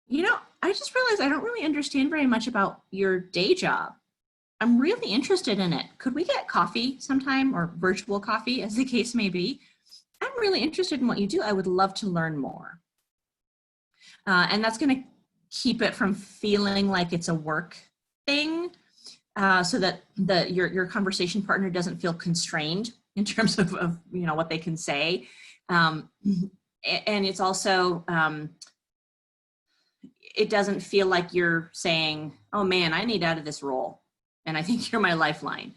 you know, I just realized I don't really understand very much about your day job. I'm really interested in it. Could we get coffee sometime, or virtual coffee, as the case may be? I'm really interested in what you do. I would love to learn more. And that's going to keep it from feeling like it's a work thing, so that your conversation partner doesn't feel constrained in terms of you know, what they can say. And it's also, it doesn't feel like you're saying, oh man, I need out of this role, and I think you're my lifeline.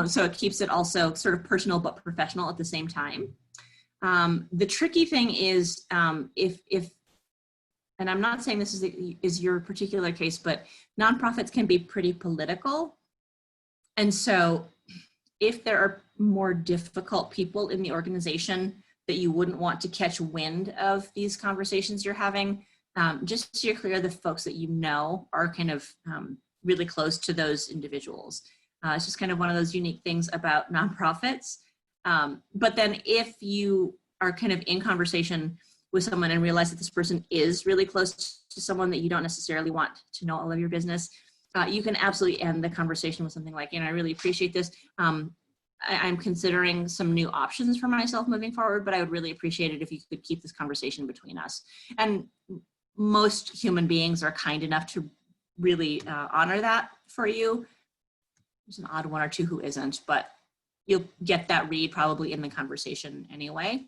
So it keeps it also sort of personal but professional at the same time. The tricky thing is, if and I'm not saying this is your particular case, but nonprofits can be pretty political. And so if there are more difficult people in the organization that you wouldn't want to catch wind of these conversations you're having, just so you're clear, the folks that you know are kind of really close to those individuals. It's just kind of one of those unique things about nonprofits. But then if you are kind of in conversation with someone and realize that this person is really close to someone that you don't necessarily want to know all of your business, you can absolutely end the conversation with something like, I really appreciate this. I'm considering some new options for myself moving forward, but I would really appreciate it if you could keep this conversation between us. And most human beings are kind enough to really honor that for you. There's an odd one or two who isn't, but you'll get that read probably in the conversation anyway.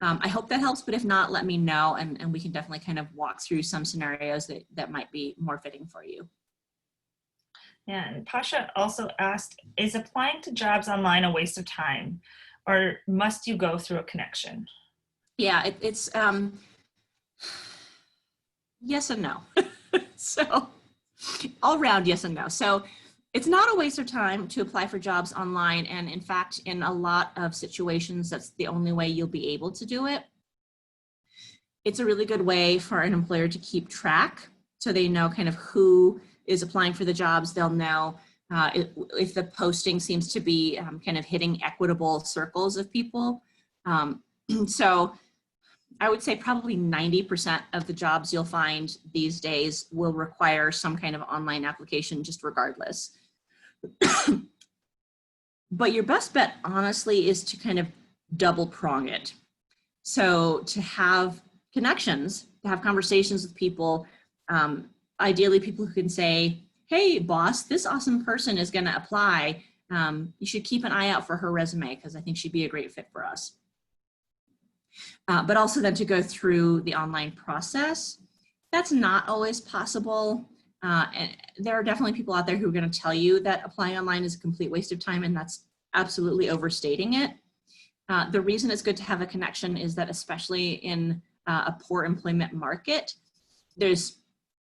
I hope that helps, but if not, let me know, and we can definitely kind of walk through some scenarios that might be more fitting for you. Yeah, and Pasha also asked, is applying to jobs online a waste of time, or must you go through a connection? Yeah, it's yes and no. So all around yes and no. So it's not a waste of time to apply for jobs online. And in fact, in a lot of situations, that's the only way you'll be able to do it. It's a really good way for an employer to keep track, so they know kind of who is applying for the jobs. They'll know if the posting seems to be kind of hitting equitable circles of people. So I would say probably 90% of the jobs you'll find these days will require some kind of online application, just regardless. But your best bet, honestly, is to kind of double prong it. So to have connections, to have conversations with people, ideally people who can say, hey boss, this awesome person is going to apply. You should keep an eye out for her resume because I think she'd be a great fit for us. But also then to go through the online process. That's not always possible. And there are definitely people out there who are going to tell you that applying online is a complete waste of time, and that's absolutely overstating it. The reason it's good to have a connection is that, especially in a poor employment market, there's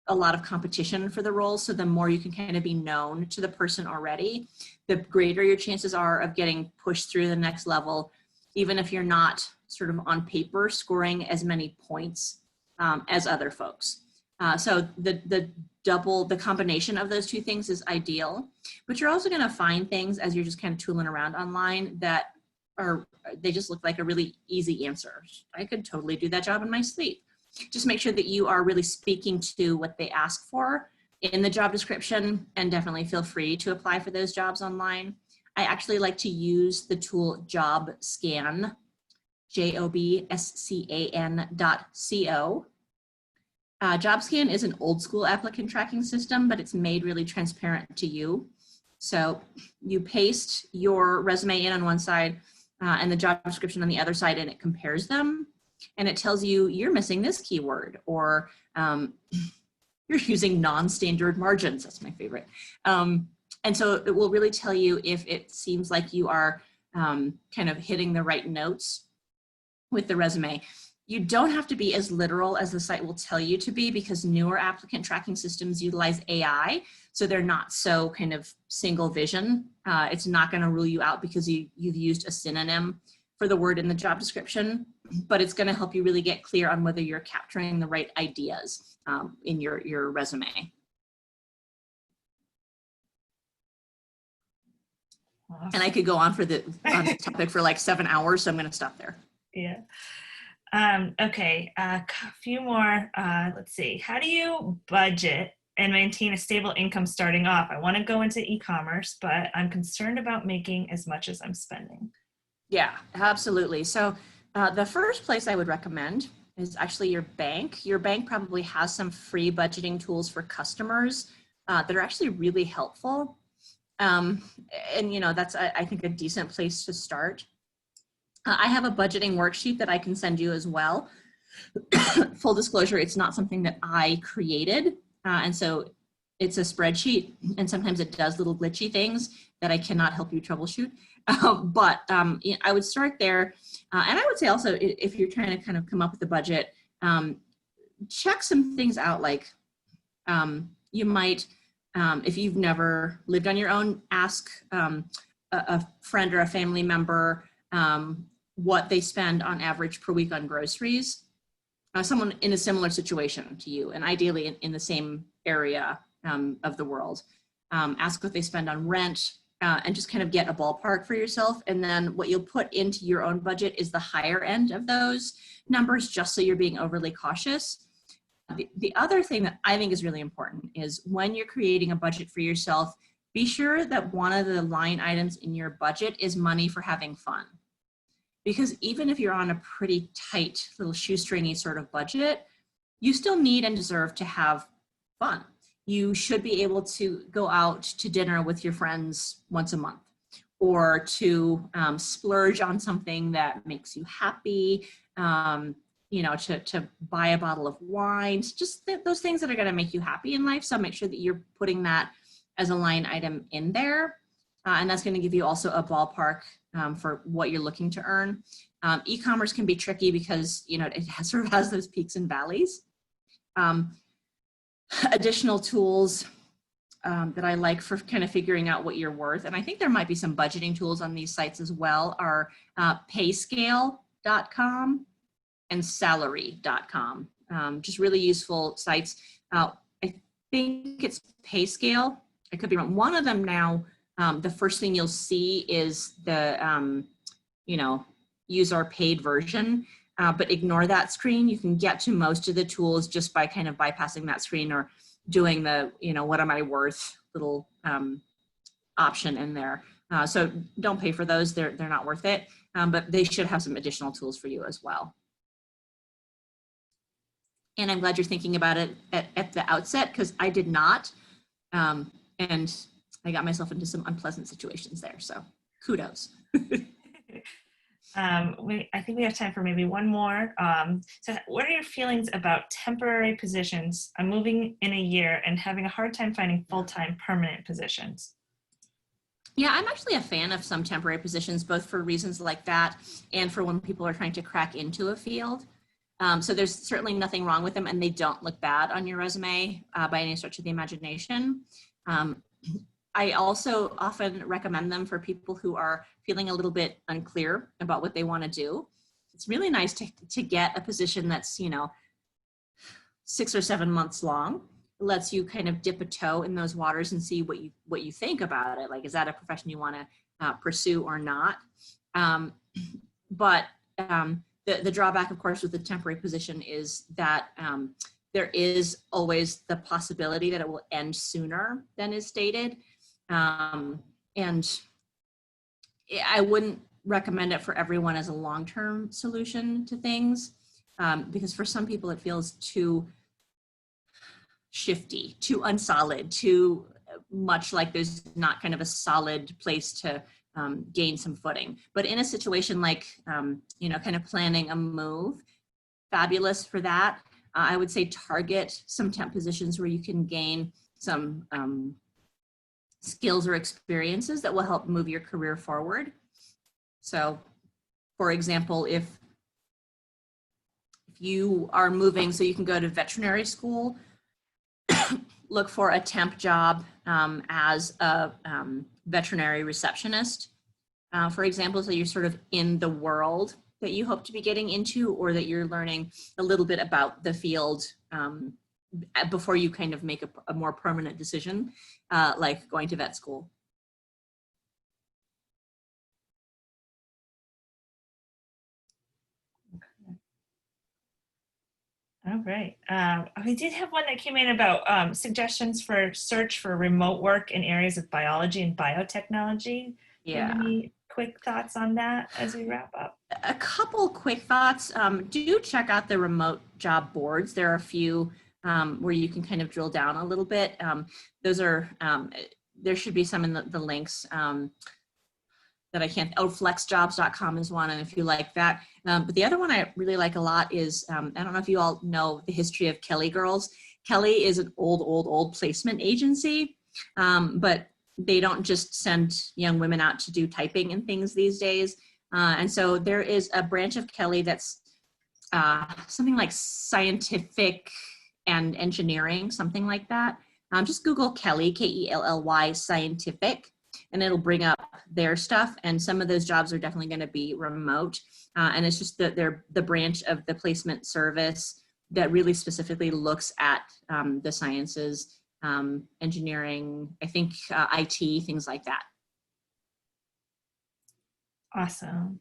a lot of competition for the role. So the more you can kind of be known to the person already, the greater your chances are of getting pushed through the next level, even if you're not sort of on paper scoring as many points as other folks. So the combination of those two things is ideal, but you're also going to find things as you're just kind of tooling around online that they just look like a really easy answer. I could totally do that job in my sleep. Just make sure that you are really speaking to what they ask for in the job description, and definitely feel free to apply for those jobs online. I actually like to use the tool JobScan, JobScan.co. JobScan is an old school applicant tracking system, but it's made really transparent to you. So you paste your resume in on one side and the job description on the other side, and it compares them. And it tells you you're missing this keyword, or you're using non-standard margins. That's my favorite. And so it will really tell you if it seems like you are kind of hitting the right notes with the resume. You don't have to be as literal as the site will tell you to be, because newer applicant tracking systems utilize AI. So they're not so kind of single vision. It's not going to rule you out because you've used a synonym for the word in the job description, but it's going to help you really get clear on whether you're capturing the right ideas in your resume. Awesome. And I could go on on this topic for like 7 hours, so I'm going to stop there. Yeah. Okay, a few more. Let's see. How do you budget and maintain a stable income starting off? I want to go into e-commerce, but I'm concerned about making as much as I'm spending. Yeah, absolutely. So the first place I would recommend is actually your bank. Your bank probably has some free budgeting tools for customers that are actually really helpful. And that's, I think, a decent place to start. I have a budgeting worksheet that I can send you as well. Full disclosure, it's not something that I created. And so it's a spreadsheet, and sometimes it does little glitchy things that I cannot help you troubleshoot. But I would start there. And I would say also, if you're trying to kind of come up with a budget, check some things out. Like you might, if you've never lived on your own, ask a friend or a family member, what they spend on average per week on groceries. Someone in a similar situation to you, and ideally in the same area of the world. Ask what they spend on rent, and just kind of get a ballpark for yourself. And then what you'll put into your own budget is the higher end of those numbers, just so you're being overly cautious. The other thing that I think is really important is when you're creating a budget for yourself, be sure that one of the line items in your budget is money for having fun. Because even if you're on a pretty tight little shoestringy sort of budget, you still need and deserve to have fun. You should be able to go out to dinner with your friends once a month, or to splurge on something that makes you happy, you know, to buy a bottle of wine, just those things that are going to make you happy in life. So make sure that you're putting that as a line item in there. And that's going to give you also a ballpark for what you're looking to earn. E-commerce can be tricky because, you know, it sort of has those peaks and valleys. Additional tools that I like for kind of figuring out what you're worth, and I think there might be some budgeting tools on these sites as well, are payscale.com and salary.com. Just really useful sites. I think it's Payscale. I could be wrong. One of them now, the first thing you'll see is the, you know, use our paid version, but ignore that screen. You can get to most of the tools just by kind of bypassing that screen or doing the, you know, what am I worth little option in there. So don't pay for those. They're not worth it, but they should have some additional tools for you as well. And I'm glad you're thinking about it at the outset, because I did not. And I got myself into some unpleasant situations there. So kudos. I think we have time for maybe one more. So what are your feelings about temporary positions? I'm moving in a year and having a hard time finding full-time permanent positions. Yeah, I'm actually a fan of some temporary positions, both for reasons like that and for when people are trying to crack into a field. So there's certainly nothing wrong with them, and they don't look bad on your resume by any stretch of the imagination. I also often recommend them for people who are feeling a little bit unclear about what they want to do. It's really nice to get a position that's, you know, 6 or 7 months long. It lets you kind of dip a toe in those waters and see what you think about it. Like, is that a profession you want to pursue or not? But the drawback, of course, with the temporary position is that there is always the possibility that it will end sooner than is stated. And I wouldn't recommend it for everyone as a long-term solution to things, because for some people it feels too shifty, too unsolid, too much like there's not kind of a solid place to gain some footing. But in a situation like, you know, kind of planning a move, fabulous for that. I would say target some temp positions where you can gain some skills or experiences that will help move your career forward. So, for example, if you are moving so you can go to veterinary school, look for a temp job as a veterinary receptionist, for example, so you're sort of in the world that you hope to be getting into, or that you're learning a little bit about the field before you kind of make a more permanent decision, like going to vet school. All right. We did have one that came in about suggestions for search for remote work in areas of biology and biotechnology. Yeah. Any quick thoughts on that as we wrap up? A couple quick thoughts. Do check out the remote job boards. There are a few where you can kind of drill down a little bit. Those are, there should be some in the links that I can't, flexjobs.com is one, and if you like that. But the other one I really like a lot is, I don't know if you all know the history of Kelly Girls. Kelly is an old placement agency, but they don't just send young women out to do typing and things these days. And so there is a branch of Kelly that's something like scientific and engineering, something like that. Just Google Kelly, K-E-L-L-Y, scientific. and it'll bring up their stuff. And some of those jobs are definitely going to be remote. And it's just that they're the branch of the placement service that really specifically looks at the sciences, engineering, I think IT, things like that. Awesome.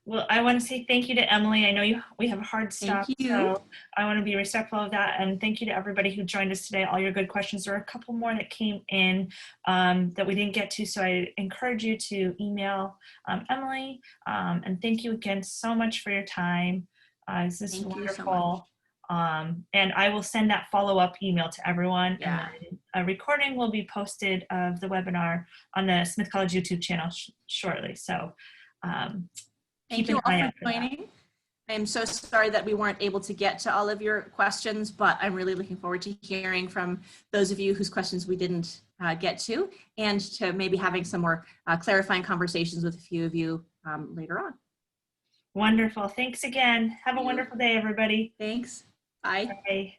Well, I want to say thank you to Emily. I know we have a hard stop, Thank you. so I want to be respectful of that. And thank you to everybody who joined us today. All your good questions. There are a couple more that came in that we didn't get to, so I encourage you to email Emily. And thank you again so much for your time. This is wonderful. And I will send that follow-up email to everyone. Yeah. And a recording will be posted of the webinar on the Smith College YouTube channel shortly. So thank you all for joining. I'm so sorry that we weren't able to get to all of your questions, but I'm really looking forward to hearing from those of you whose questions we didn't get to, and to maybe having some more clarifying conversations with a few of you later on. Wonderful. Thanks again. Have a wonderful day, everybody. Thanks. Bye. Bye.